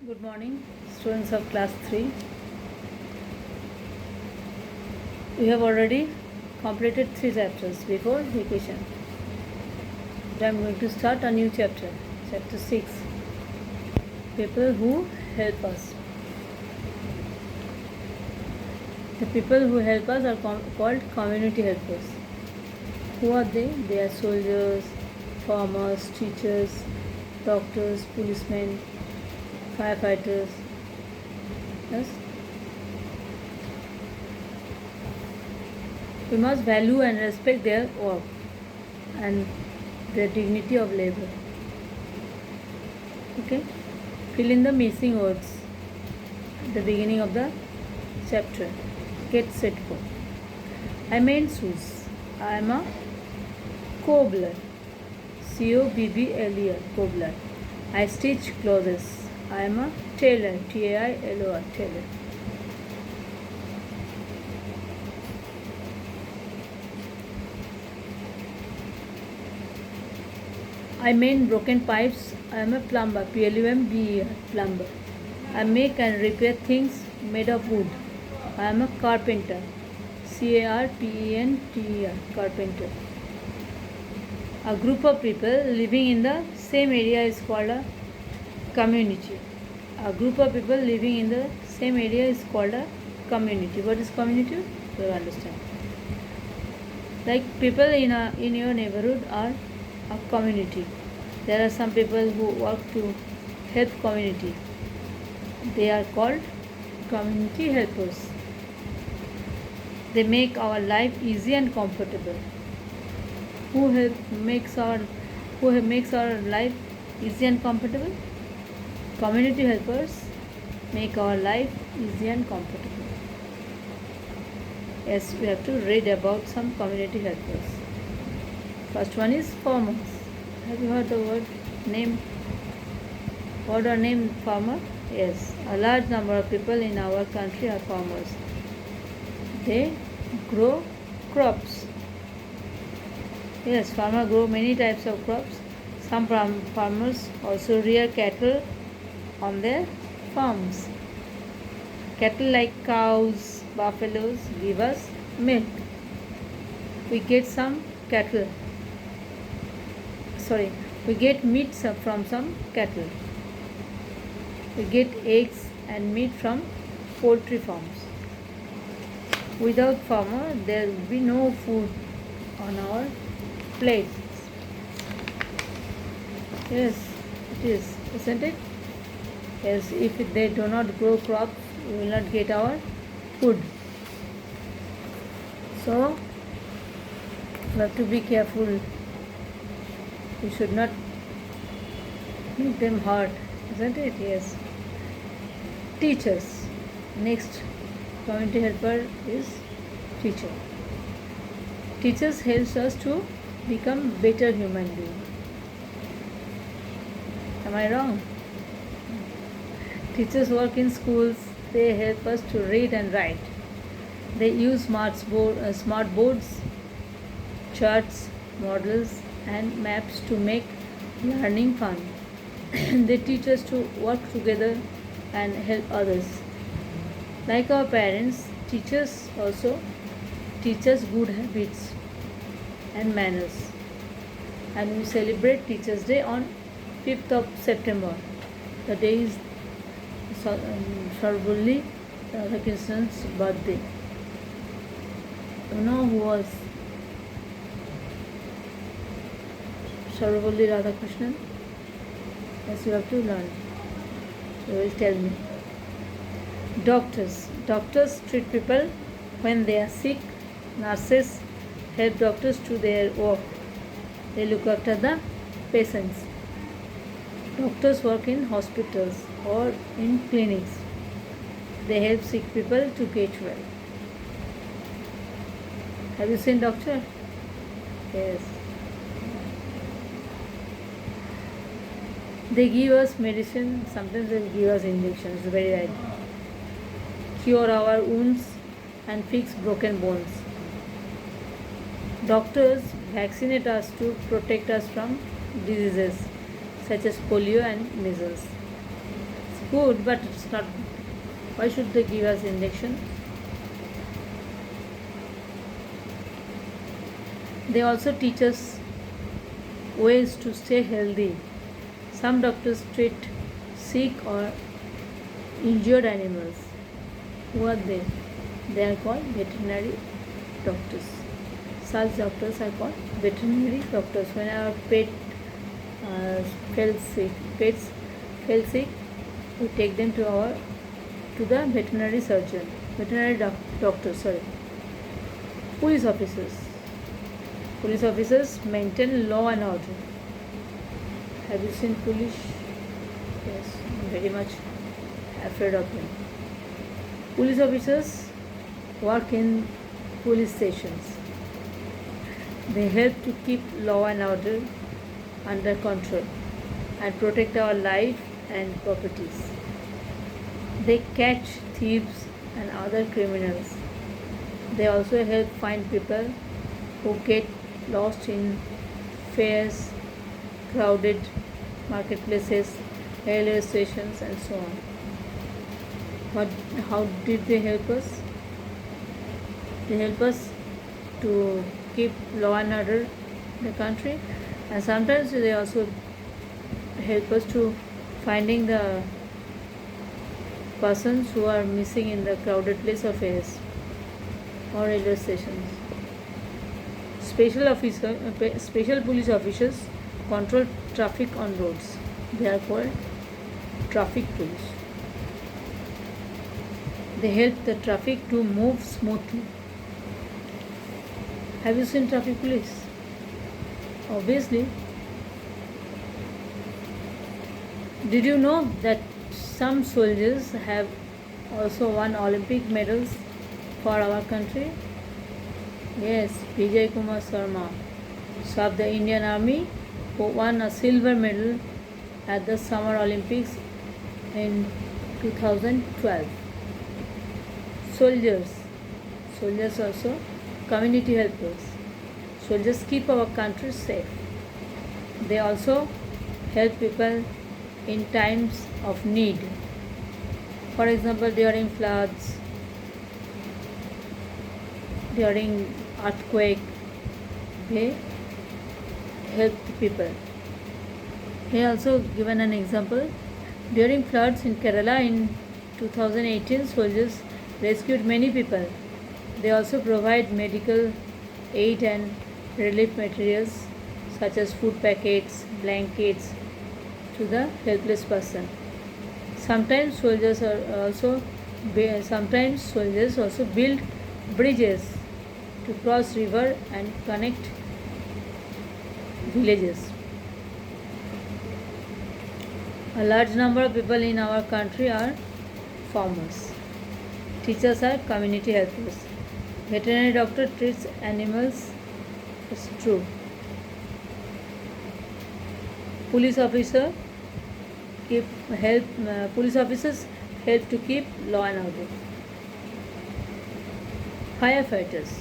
Good morning, students of class 3. We have already completed 3 chapters before vacation. Today I am going to start a new chapter, chapter 6. People who help us. The people who help us are called community helpers. Who are they? They are soldiers, farmers, teachers, doctors, policemen, firefighters. Yes? We must value and respect their work and their dignity of labor. Okay? Fill in the missing words at the beginning of the chapter. Get set go. I mend shoes. I am a cobbler. Cobbler. Cobbler. I stitch clothes. I am a tailor. Tailor. Tailor. I mend broken pipes. I am a plumber. Plumber. Plumber. I make and repair things made of wood. I am a carpenter. Carpenter. Carpenter. A group of people living in the same area is called a community. A group of people living in the same area is called a community. What is community? You will understand. Like people in your neighborhood are a community. There are some people who work to help community. They are called community helpers. They make our life easy and comfortable. Who makes our life easy and comfortable? Community helpers make our life easy and comfortable. Yes, we have to read about some community helpers. First one is farmers. Have you heard the word or name farmer? Yes, a large number of people in our country are farmers. They grow crops. Yes, farmers grow many types of crops. Some farmers also rear cattle on their farms. Cattle like cows, buffaloes give us milk. We get some cattle. We get meat from some cattle. We get eggs and meat from poultry farms. Without farmer, there will be no food on our plates. Yes, it is, isn't it? Yes, if they do not grow crops, we will not get our food. So, we have to be careful. We should not make them hurt, isn't it? Yes. Teachers. Next community helper is teacher. Teachers helps us to become better human being. Am I wrong? Teachers work in schools. They help us to read and write. They use smart boards, charts, models, and maps to make learning fun. They teach us to work together and help others. Like our parents, teachers also teach us good habits and manners. And we celebrate Teachers' Day on 5th of September. The day is Sarvapalli Radhakrishnan's birthday. You know who was Sarvapalli Radhakrishnan? Yes, you have to learn. You will tell me. Doctors. Doctors treat people when they are sick. Nurses help doctors to their work. They look after the patients. Doctors work in hospitals or in clinics. They help sick people to get well. Have you seen doctor? Yes. They give us medicine, sometimes they give us injections, very right. Cure our wounds and fix broken bones. Doctors vaccinate us to protect us from diseases such as polio and measles. good, but it's not good. Why should they give us injection? They also teach us ways to stay healthy. Some doctors treat sick or injured animals. Who are they? They are called veterinary doctors. Such doctors are called veterinary doctors. When our uh, pets fell sick, we take them to the veterinary surgeon, doctor. Sorry, police officers. Police officers maintain law and order. Have you seen police? Yes, I'm very much afraid of them. Police officers work in police stations. They help to keep law and order under control and protect our life and properties. They catch thieves and other criminals. They also help find people who get lost in fairs, crowded marketplaces, railway stations, and so on. How did they help us? They help us to keep law and order in the country, and sometimes they also help us to finding the persons who are missing in the crowded place of fairs or railway stations. Special police officers control traffic on roads. They are called traffic police. They help the traffic to move smoothly. Have you seen traffic police? Obviously. Did you know that some soldiers have also won Olympic medals for our country? Yes, Vijay Kumar Sharma of the Indian Army, who won a silver medal at the Summer Olympics in 2012. Soldiers also community helpers. Soldiers keep our country safe. They also help people in times of need. For example, during floods, during earthquake, they help the people. Here also given an example. During floods in Kerala in 2018, soldiers rescued many people. They also provide medical aid and relief materials such as food packets, blankets to the helpless person. Sometimes soldiers also build bridges to cross river and connect villages. A large number of people in our country are farmers. Teachers are community helpers. Veterinary doctor treats animals. It's true. Police officers help to keep law and order. Firefighters.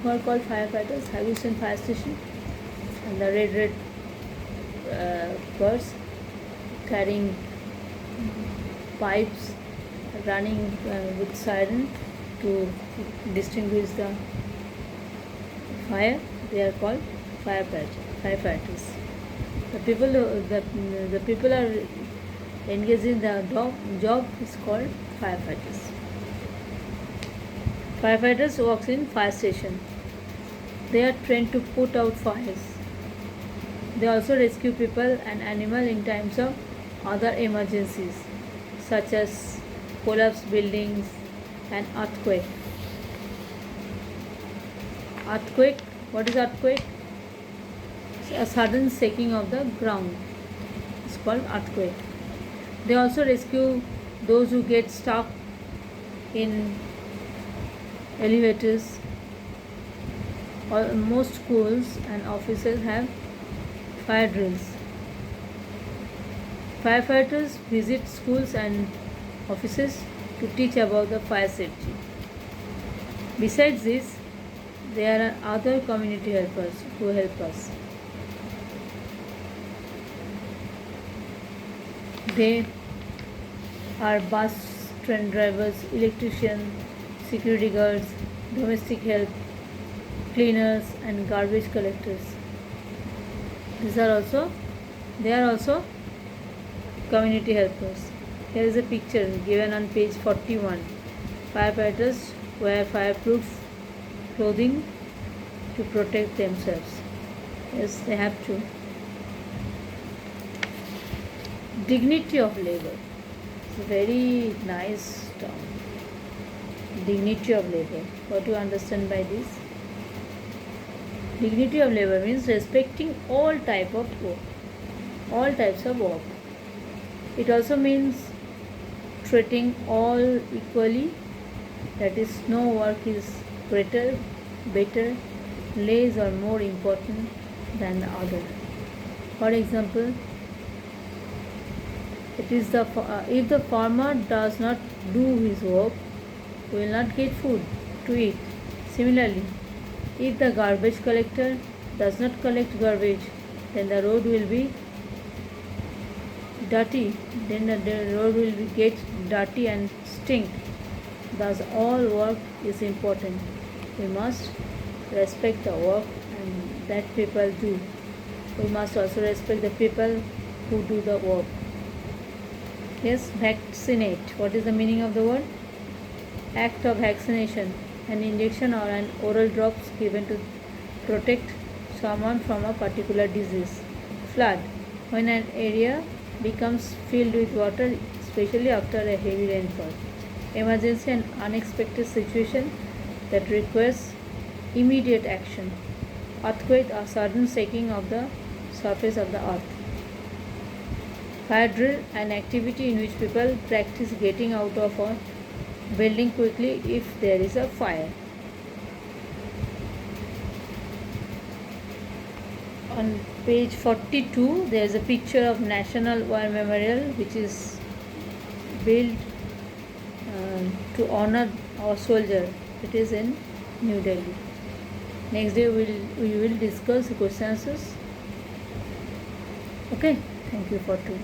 Who are called firefighters? Have you seen fire station? And the red cars carrying pipes, running with siren to distinguish the fire. They are called firefighters. The people are engaged in the job is called firefighters. Firefighters work in fire station. They are trained to put out fires. They also rescue people and animals in times of other emergencies such as collapsed buildings and earthquake. Earthquake. What is earthquake? A sudden shaking of the ground. It's called earthquake. They also rescue those who get stuck in elevators. Most schools and offices have fire drills. Firefighters visit schools and offices to teach about the fire safety. Besides this, there are other community helpers who help us. They are bus, train drivers, electricians, security guards, domestic help, cleaners, and garbage collectors. They are also community helpers. Here is a picture given on page 41. Firefighters wear fireproof clothing to protect themselves. Yes, they have to. Dignity of labor. It's a very nice term. Dignity of labor. What do you understand by this? Dignity of labor means respecting all types of work. It also means treating all equally. That is, no work is greater, better, less or more important than the other. For example, it is if the farmer does not do his work, he will not get food to eat. Similarly, if the garbage collector does not collect garbage, then the road will be dirty. Then the road will get dirty and stink. Thus, all work is important. We must respect the work and that people do. We must also respect the people who do the work. Yes, vaccinate. What is the meaning of the word? Act of vaccination. An injection or an oral drops given to protect someone from a particular disease. Flood. When an area becomes filled with water, especially after a heavy rainfall. Emergency and unexpected situation that requires immediate action. Earthquake, a sudden shaking of the surface of the earth. Fire drill, an activity in which people practice getting out of a building quickly if there is a fire. On page 42, there is a picture of National War Memorial, which is built to honor our soldier. It is in New Delhi. Next day we will discuss questions. Okay, thank you for today.